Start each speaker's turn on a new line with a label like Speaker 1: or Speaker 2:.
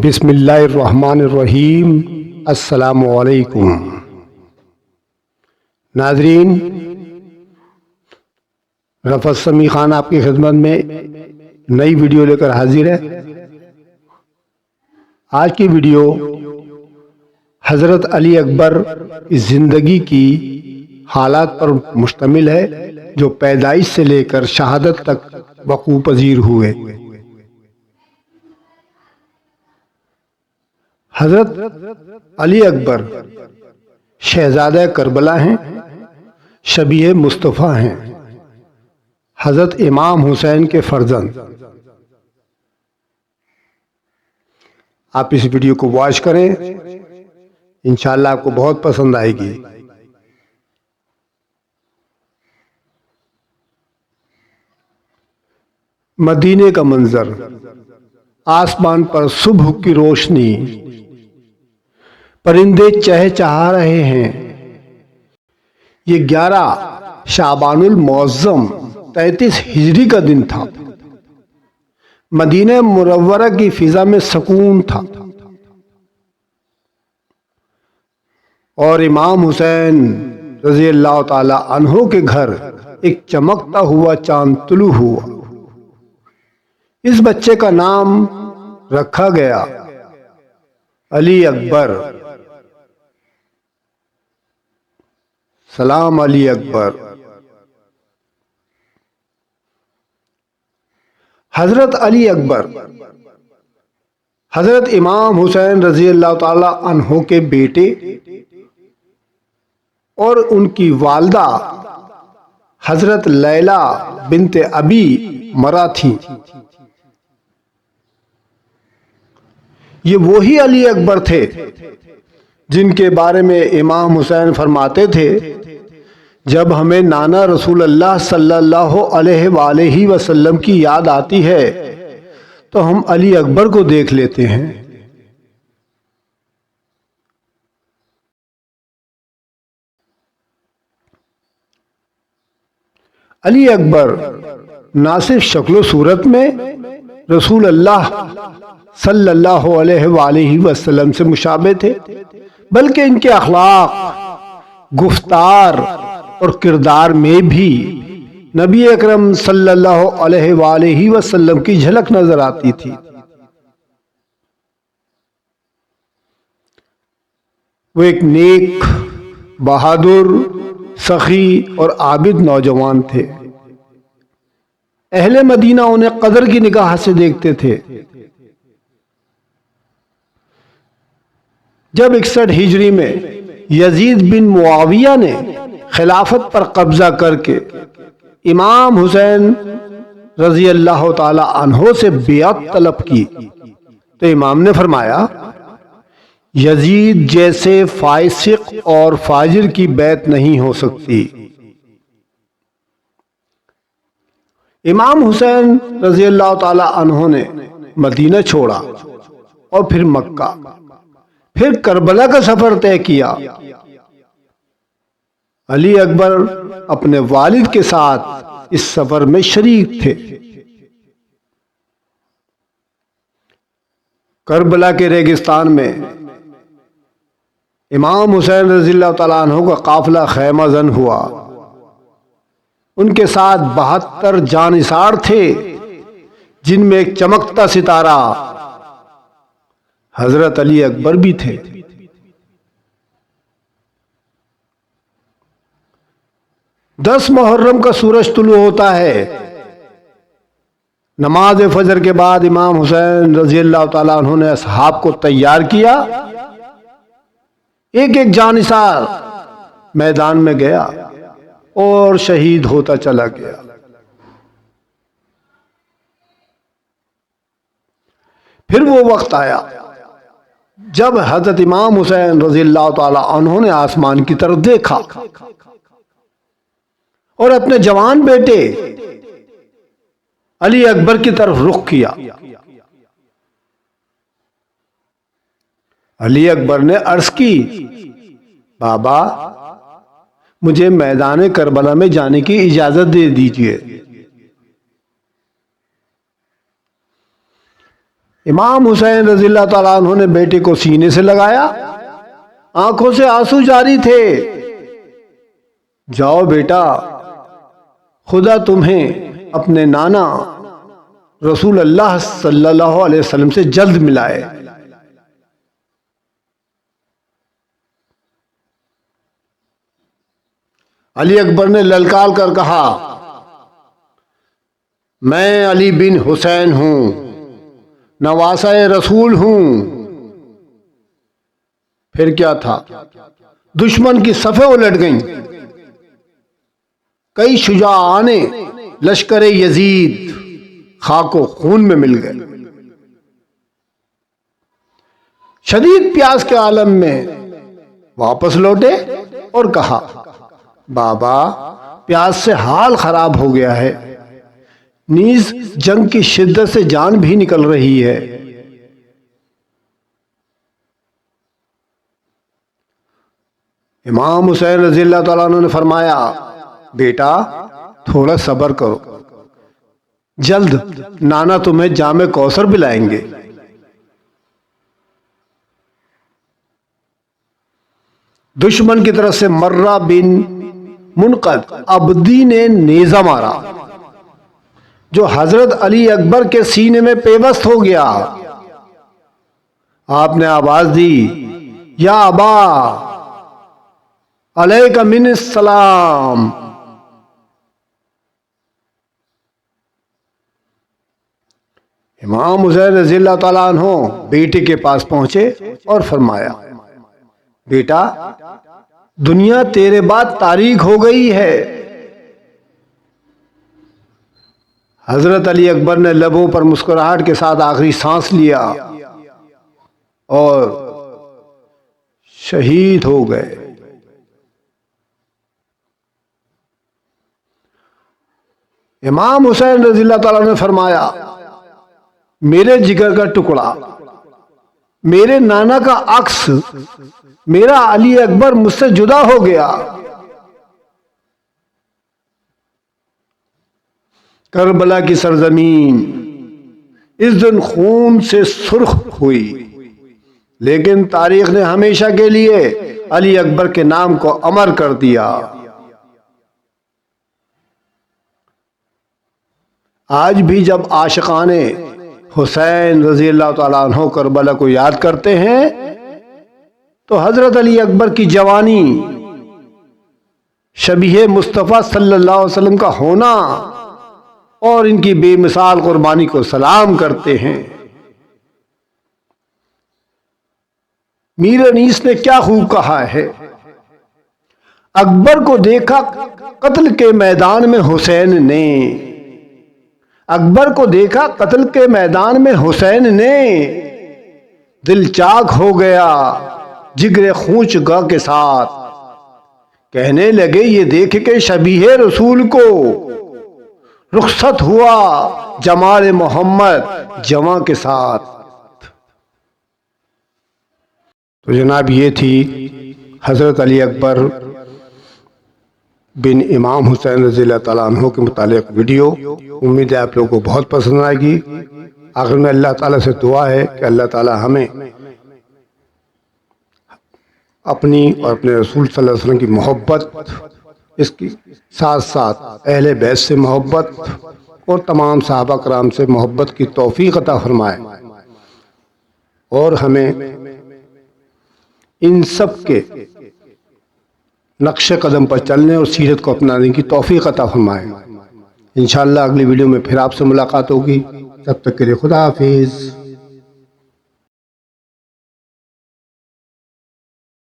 Speaker 1: بسم اللہ الرحمن الرحیم۔ السلام علیکم ناظرین، رفعت سمیع خان آپ کی خدمت میں نئی ویڈیو لے کر حاضر ہے۔ آج کی ویڈیو حضرت علی اکبر کی زندگی کی حالات پر مشتمل ہے جو پیدائش سے لے کر شہادت تک وقوع پذیر ہوئے۔ حضرت علی اکبر شہزادہ کربلا ہیں، شبیہ مصطفیٰ ہیں، حضرت امام حسین کے فرزند۔ آپ اس ویڈیو کو واچ کریں، انشاءاللہ آپ کو بہت پسند آئے گی۔ مدینے کا منظر، آسمان پر صبح کی روشنی، پرندے چہچہا رہے ہیں۔ یہ 11 شعبان المعظم 33 ہجری کا دن تھا۔ مدینہ منورہ کی فضا میں سکون تھا اور امام حسین رضی اللہ تعالی عنہ کے گھر ایک چمکتا ہوا چاند طلوع ہوا۔ اس بچے کا نام رکھا گیا علی اکبر۔ سلام علی اکبر۔ حضرت علی اکبر حضرت امام حسین رضی اللہ تعالی عنہ کے بیٹے اور ان کی والدہ حضرت لیلا بنت ابی مرا تھی۔ یہ وہی علی اکبر تھے جن کے بارے میں امام حسین فرماتے تھے، جب ہمیں نانا رسول اللہ صلی اللہ علیہ وآلہ وسلم کی یاد آتی ہے تو ہم علی اکبر کو دیکھ لیتے ہیں۔ علی اکبر نہ صرف شکل و صورت میں رسول اللہ صلی اللہ علیہ وآلہ وسلم سے مشابہ تھے، بلکہ ان کے اخلاق، گفتار اور کردار میں بھی نبی اکرم صلی اللہ علیہ وآلہ وسلم کی جھلک نظر آتی تھی۔ وہ ایک نیک، بہادر، سخی اور عابد نوجوان تھے۔ اہل مدینہ انہیں قدر کی نگاہ سے دیکھتے تھے۔ جب 61 ہجری میں یزید بن معاویہ نے خلافت پر قبضہ کر کے امام حسین رضی اللہ تعالی عنہ سے بیعت طلب کی تو امام نے فرمایا، یزید جیسے فاسق اور فاجر کی بیعت نہیں ہو سکتی۔ امام حسین رضی اللہ تعالی عنہ نے مدینہ چھوڑا اور پھر مکہ، پھر کربلا کا سفر طے کیا۔ علی اکبر اپنے والد کے ساتھ اس سفر میں شریک تھے۔ کربلا کے ریگستان میں امام حسین رضی اللہ تعالیٰ عنہ کا قافلہ خیمہ زن ہوا۔ ان کے ساتھ 72 جانثار تھے، جن میں ایک چمکتا ستارہ حضرت علی اکبر بھی تھے۔ دس محرم کا سورج طلوع ہوتا ہے۔ نماز فجر کے بعد امام حسین رضی اللہ تعالیٰ عنہ نے اصحاب کو تیار کیا۔ ایک ایک جانثار میدان میں گیا اور شہید ہوتا چلا گیا۔ پھر وہ وقت آیا جب حضرت امام حسین رضی اللہ تعالی عنہ نے آسمان کی طرف دیکھا اور اپنے جوان بیٹے علی اکبر کی طرف رخ کیا۔ علی اکبر نے عرض کی، بابا مجھے میدان کربلا میں جانے کی اجازت دے دیجیے۔ امام حسین رضی اللہ تعالیٰ عنہ نے بیٹے کو سینے سے لگایا، آنکھوں سے آنسو جاری تھے۔ جاؤ بیٹا، خدا تمہیں اپنے نانا رسول اللہ صلی اللہ علیہ وسلم سے جلد ملائے۔ علی اکبر نے للکار کر کہا، میں علی بن حسین ہوں، نواسہ رسول ہوں۔ پھر کیا تھا، دشمن کی صفیں الٹ گئیں، کئی شجاعان لشکر یزید خاک و خون میں مل گئے۔ شدید پیاس کے عالم میں واپس لوٹے اور کہا، بابا پیاس سے حال خراب ہو گیا ہے، نیز جنگ کی شدت سے جان بھی نکل رہی ہے۔ امام حسین رضی اللہ تعالیٰ عنہ نے فرمایا، بیٹا تھوڑا صبر کرو، جلد نانا تمہیں جام کوثر پلائیں گے۔ دشمن کی طرف سے مرہ بن منقد عبدی نے نیزہ مارا جو حضرت علی اکبر کے سینے میں پیوست ہو گیا۔ آپ نے آواز دی، یا ابا علیک من السلام۔ امام حسین رضی اللہ تعالیٰ عنہ بیٹے کے پاس پہنچے اور فرمایا، بیٹا دنیا تیرے بعد تاریک ہو گئی ہے۔ حضرت علی اکبر نے لبوں پر مسکراہٹ کے ساتھ آخری سانس لیا اور شہید ہو گئے۔ امام حسین رضی اللہ تعالیٰ نے فرمایا، میرے جگر کا ٹکڑا، میرے نانا کا عکس، میرا علی اکبر مجھ سے جدا ہو گیا۔ کربلا کی سرزمین اس دن خون سے سرخ ہوئی، لیکن تاریخ نے ہمیشہ کے لیے علی اکبر کے نام کو امر کر دیا۔ آج بھی جب عاشقان حسین رضی اللہ تعالیٰ عنہ کربلا کو یاد کرتے ہیں تو حضرت علی اکبر کی جوانی، شبیہ مصطفیٰ صلی اللہ علیہ وسلم کا ہونا اور ان کی بے مثال قربانی کو سلام کرتے ہیں۔ میر انیس نے کیا خوب کہا ہے، اکبر کو دیکھا قتل کے میدان میں حسین نے، اکبر کو دیکھا قتل کے میدان میں حسین نے، دل چاک ہو گیا جگر خونچ گاہ کے ساتھ، کہنے لگے یہ دیکھ کے شبیہ رسول کو، رخصت ہوا جمال محمد جواں کے ساتھ۔ تو جناب یہ تھی حضرت علی اکبر بن امام حسین رضی اللہ تعالیٰ عنہ کے متعلق ویڈیو۔ امید ہے آپ لوگوں کو بہت پسند آئے گی۔ آخر میں اللہ تعالیٰ سے دعا ہے کہ اللہ تعالیٰ ہمیں اپنی اور اپنے رسول صلی اللہ علیہ وسلم کی محبت، اس کی ساتھ ساتھ اہل بیت سے محبت اور تمام صحابہ کرام سے محبت کی توفیق عطا فرمائے، اور ہمیں ان سب کے نقش قدم پر چلنے اور سیرت کو اپنانے کی توفیق عطا فرمائے۔ انشاءاللہ اگلی ویڈیو میں پھر آپ سے ملاقات ہوگی، تب تک کے لیے خدا حافظ۔